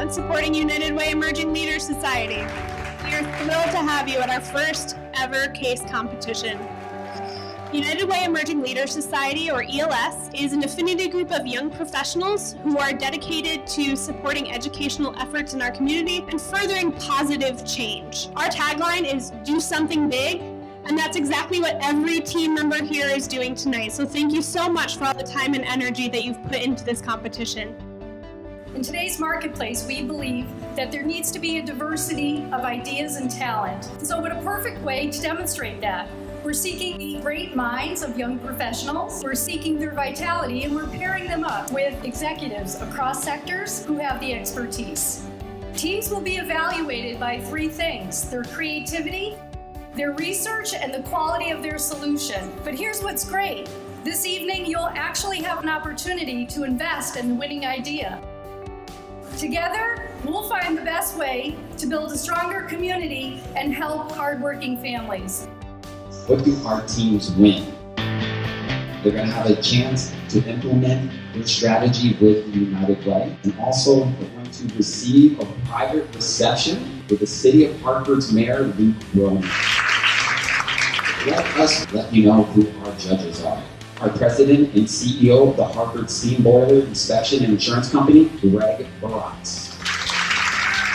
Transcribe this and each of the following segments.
about supporting United Way Emerging Leaders Society. We are thrilled to have you at our first ever case competition. United Way Emerging Leaders Society, or ELS, is an affinity group of young professionals who are dedicated to supporting educational efforts in our community and furthering positive change. Our tagline is "Do Something Big," and that's exactly what every team member here is doing tonight. So thank you so much for all the time and energy that you've put into this competition. In today's marketplace, we believe that there needs to be a diversity of ideas and talent. So what a perfect way to demonstrate that. We're seeking the great minds of young professionals, we're seeking their vitality, and we're pairing them up with executives across sectors who have the expertise. Teams will be evaluated by three things: their creativity, their research, and the quality of their solution. But here's what's great. This evening, you'll actually have an opportunity to invest in the winning idea. Together, we'll find the best way to build a stronger community and help hardworking families. What do our teams win? They're going to have a chance to implement their strategy with the United Way, and also they're going to receive a private reception with the City of Hartford's Mayor, Luke Roman. Let us let you know who our judges are. Our President and CEO of the Hartford Steam Boiler Inspection and Insurance Company, Greg Baratz.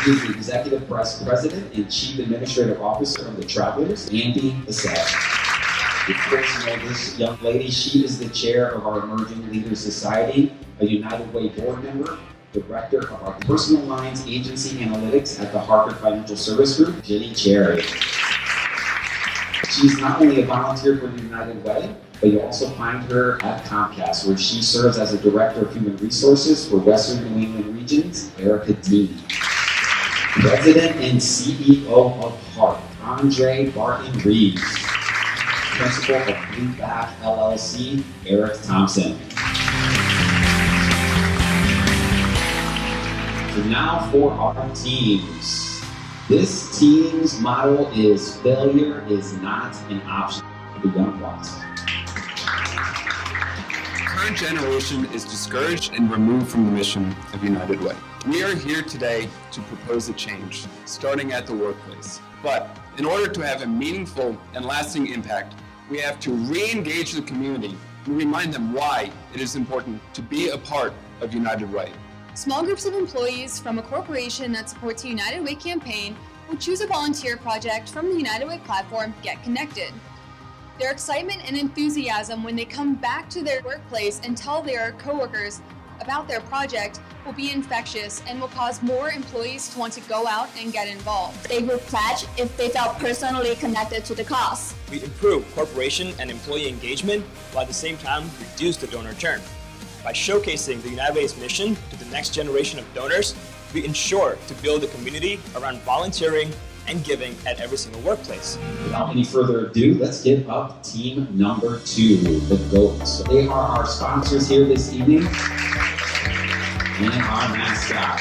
He is the Executive Vice President and Chief Administrative Officer of the Travelers, Andy Assad. Of course, you know this young lady. She is the chair of our Emerging Leaders Society, a United Way board member, director of our Personal Lines Agency Analytics at the Hartford Financial Service Group, Jenny Cherry. She's not only a volunteer for the United Way, but you'll also find her at Comcast, where she serves as a Director of Human Resources for Western New England Regions, Erica Dean. President and CEO of HART, Andre Barton Reeves. Principal of Blueback LLC, Eric Thompson. So now for our teams. This team's motto is "Failure is not an option for the young ones." The current generation is discouraged and removed from the mission of United Way. We are here today to propose a change, starting at the workplace. But in order to have a meaningful and lasting impact, we have to re-engage the community and remind them why it is important to be a part of United Way. Small groups of employees from a corporation that supports a United Way campaign will choose a volunteer project from the United Way platform, Get Connected. Their excitement and enthusiasm when they come back to their workplace and tell their coworkers about their project will be infectious and will cause more employees to want to go out and get involved. They would pledge if they felt personally connected to the cause. We improve corporation and employee engagement while at the same time reduce the donor churn. By showcasing the United Way's mission to the next generation of donors, we ensure to build a community around volunteering and giving at every single workplace. Without any further ado, let's give up team number 2, the GOATs. They are our sponsors here this evening and our mascot.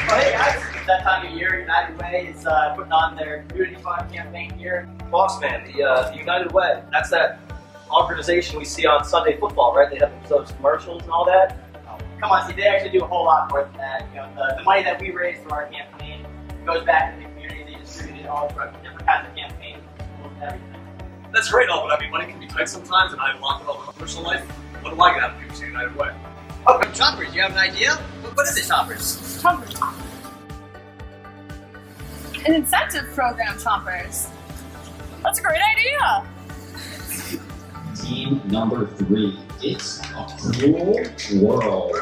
Well, hey guys, it's that time of year. United Way is putting on their Community Fund campaign here. Boss man, the United Way, that's that organization we see on Sunday football, right? They have those commercials and all that. Come on, see, they actually do a whole lot more than that. You know, the money that we raise for our campaign goes back to the community. They distribute it all throughout different kinds of campaigns, everything. That's great, but I mean, money can be tight sometimes, and I'm locked up in my personal life. What do I got to do to United Way? Okay, Choppers, you have an idea? What is it, Choppers? Choppers. An incentive program, Choppers. That's a great idea. Team number 3, it's a cruel world.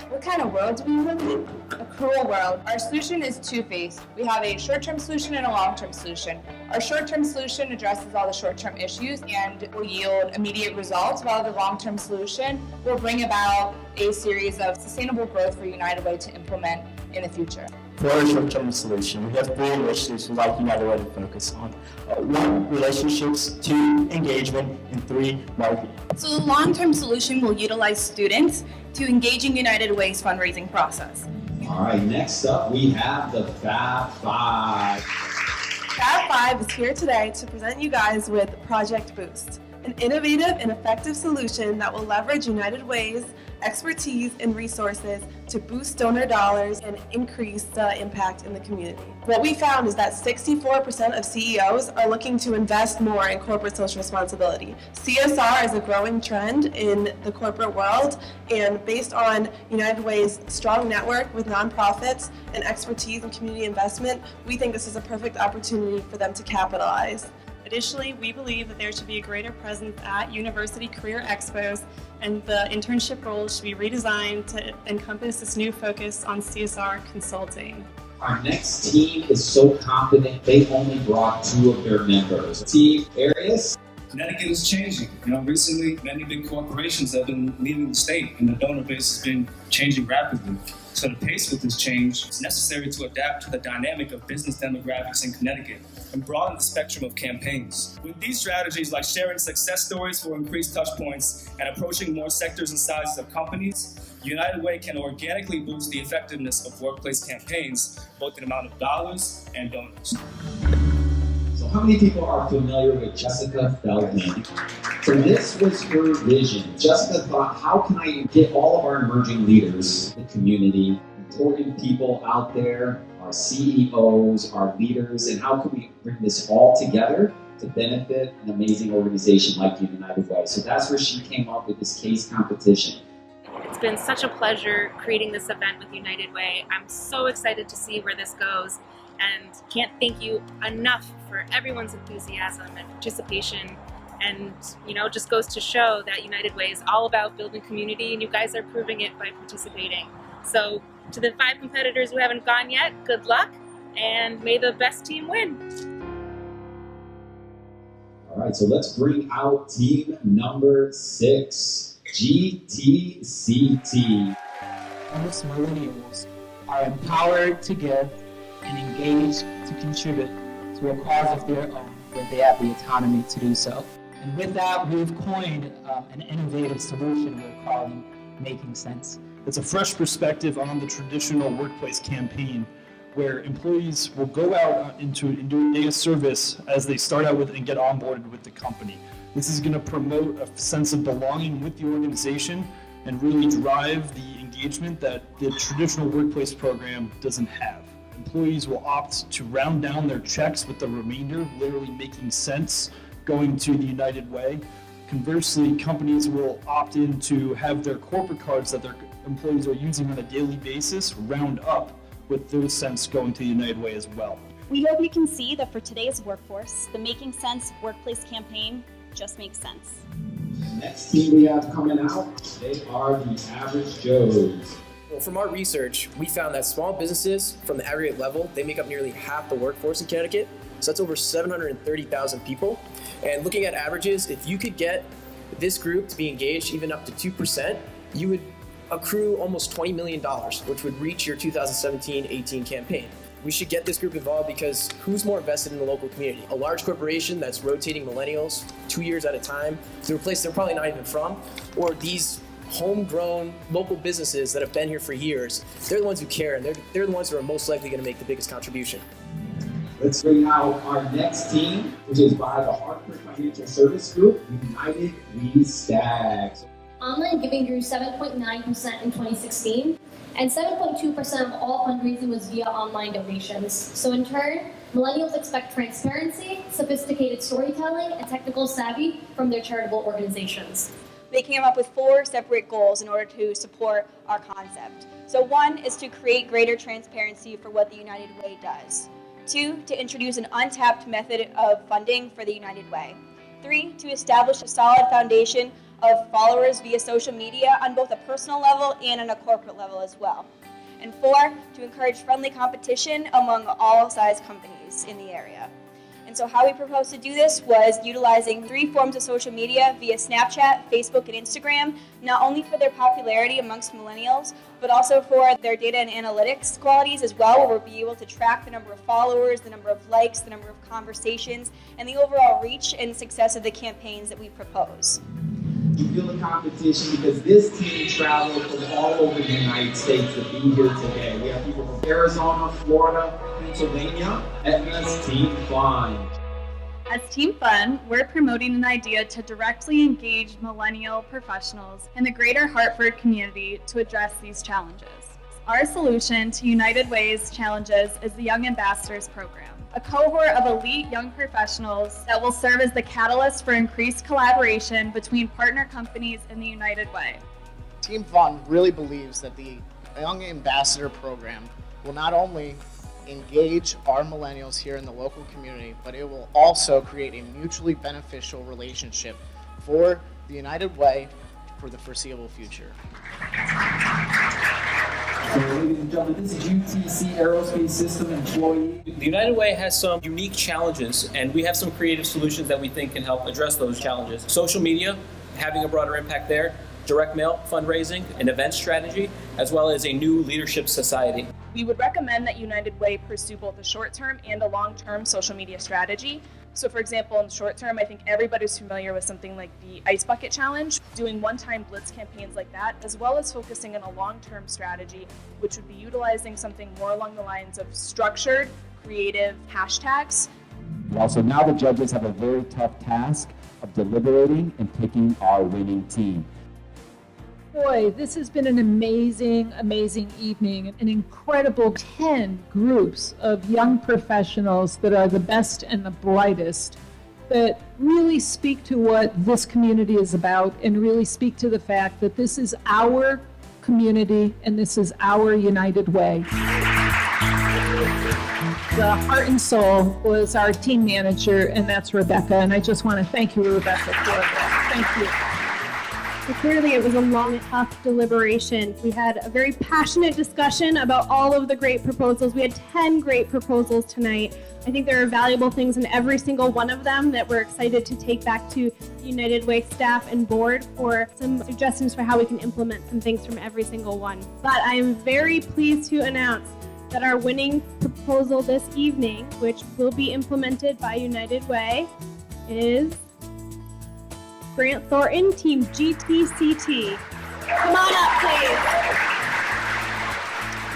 What kind of world do we live in? A cruel world. Our solution is two-faced. We have a short-term solution and a long-term solution. Our short-term solution addresses all the short-term issues and will yield immediate results, while the long-term solution will bring about a series of sustainable growth for United Way to implement in the future. For our short-term solution, we have 4 initiatives we'd like United Way to focus on. 1, relationships, 2, engagement, and 3, marketing. So the long-term solution will utilize students to engage in United Way's fundraising process. All right, next up we have the Fab 5. Fab 5 is here today to present you guys with Project Boost. an innovative and effective solution that will leverage United Way's expertise and resources to boost donor dollars and increase the impact in the community. What we found is that 64% of CEOs are looking to invest more in corporate social responsibility. CSR is a growing trend in the corporate world, and based on United Way's strong network with nonprofits and expertise in community investment, we think this is a perfect opportunity for them to capitalize. Additionally, we believe that there should be a greater presence at university career expos, and the internship roles should be redesigned to encompass this new focus on CSR consulting. Our next team is so confident they only brought 2 of their members. Team Arias. Connecticut is changing. Recently, many big corporations have been leaving the state, and the donor base has been changing rapidly. So to pace with this change, it's necessary to adapt to the dynamic of business demographics in Connecticut and broaden the spectrum of campaigns. With these strategies like sharing success stories for increased touch points and approaching more sectors and sizes of companies, United Way can organically boost the effectiveness of workplace campaigns, both in amount of dollars and donors. So how many people are familiar with Jessica Feldman? So this was her vision. Jessica thought, how can I get all of our emerging leaders, the community, important people out there, our CEOs, our leaders, and how can we bring this all together to benefit an amazing organization like United Way? So that's where she came up with this case competition. It's been such a pleasure creating this event with United Way. I'm so excited to see where this goes, and can't thank you enough for everyone's enthusiasm and participation. And just goes to show that United Way is all about building community, and you guys are proving it by participating. So to the 5 competitors who haven't gone yet, good luck, and may the best team win. All right, so let's bring out team number 6, GTCT. Most millennials are empowered to give and engaged to contribute to a cause of their own when they have the autonomy to do so. And with that, we've coined an innovative solution we're calling Making Sense. It's a fresh perspective on the traditional workplace campaign, where employees will go out and do a day of service as they start out with and get onboarded with the company. This is going to promote a sense of belonging with the organization and really drive the engagement that the traditional workplace program doesn't have. Employees will opt to round down their checks with the remainder, literally making sense, going to the United Way. Conversely, companies will opt in to have their corporate cards that their employees are using on a daily basis round up with those cents going to the United Way as well. We hope you can see that for today's workforce, the Making Sense workplace campaign just makes sense. Next team we have coming out, they are the Average Joes. Well, from our research, we found that small businesses from the aggregate level, they make up nearly half the workforce in Connecticut. So that's over 730,000 people. And looking at averages, if you could get this group to be engaged even up to 2%, you would accrue almost $20 million, which would reach your 2017-18 campaign. We should get this group involved because who's more invested in the local community? A large corporation that's rotating millennials 2 years at a time to a place they're probably not even from, or these homegrown local businesses that have been here for years? They're the ones who care, and they're the ones who are most likely going to make the biggest contribution. Let's bring out our next team, which is by the Hartford Financial Service Group, United We Stags. Online giving grew 7.9% in 2016, and 7.2% of all fundraising was via online donations. So in turn, millennials expect transparency, sophisticated storytelling, and technical savvy from their charitable organizations. They came up with 4 separate goals in order to support our concept. So 1 is to create greater transparency for what the United Way does. 2, to introduce an untapped method of funding for the United Way. 3, to establish a solid foundation of followers via social media on both a personal level and on a corporate level as well. And 4, to encourage friendly competition among all size companies in the area. And so how we proposed to do this was utilizing 3 forms of social media via Snapchat, Facebook, and Instagram, not only for their popularity amongst millennials, but also for their data and analytics qualities as well, where we'll be able to track the number of followers, the number of likes, the number of conversations, and the overall reach and success of the campaigns that we propose. You feel the competition because this team traveled from all over the United States to be here today. We have people from Arizona, Florida, Pennsylvania, Etna's Team Fun. As Team Fun, we're promoting an idea to directly engage millennial professionals in the greater Hartford community to address these challenges. Our solution to United Way's challenges is the Young Ambassadors Program, a cohort of elite young professionals that will serve as the catalyst for increased collaboration between partner companies in the United Way. Team Fun really believes that the Young Ambassador Program will not only engage our millennials here in the local community, but it will also create a mutually beneficial relationship for the United Way for the foreseeable future. So, ladies and gentlemen, this is UTC Aerospace System employee. The United Way has some unique challenges, and we have some creative solutions that we think can help address those challenges. Social media, having a broader impact there, direct mail fundraising, an event strategy, as well as a new leadership society. We would recommend that United Way pursue both a short-term and a long-term social media strategy. So for example, in the short term, I think everybody's familiar with something like the Ice Bucket Challenge, doing one-time blitz campaigns like that, as well as focusing on a long-term strategy, which would be utilizing something more along the lines of structured, creative hashtags. Also, now the judges have a very tough task of deliberating and picking our winning team. Boy, this has been an amazing, amazing evening. An incredible 10 groups of young professionals that are the best and the brightest, that really speak to what this community is about and really speak to the fact that this is our community and this is our United Way. The heart and soul was our team manager, and that's Rebecca. And I just want to thank you, Rebecca, for that. Thank you. So clearly it was a long, tough deliberation. We had a very passionate discussion about all of the great proposals. We had 10 great proposals tonight. I think there are valuable things in every single one of them that we're excited to take back to the United Way staff and board for some suggestions for how we can implement some things from every single one. But I am very pleased to announce that our winning proposal this evening, which will be implemented by United Way, is Grant Thornton, Team GTCT. Come on up, please.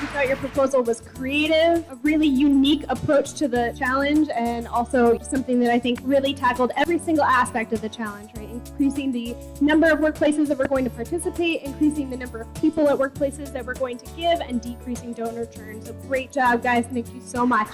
We thought your proposal was creative, a really unique approach to the challenge, and also something that I think really tackled every single aspect of the challenge, right? Increasing the number of workplaces that we're going to participate, increasing the number of people at workplaces that we're going to give, and decreasing donor churn. So great job, guys. Thank you so much.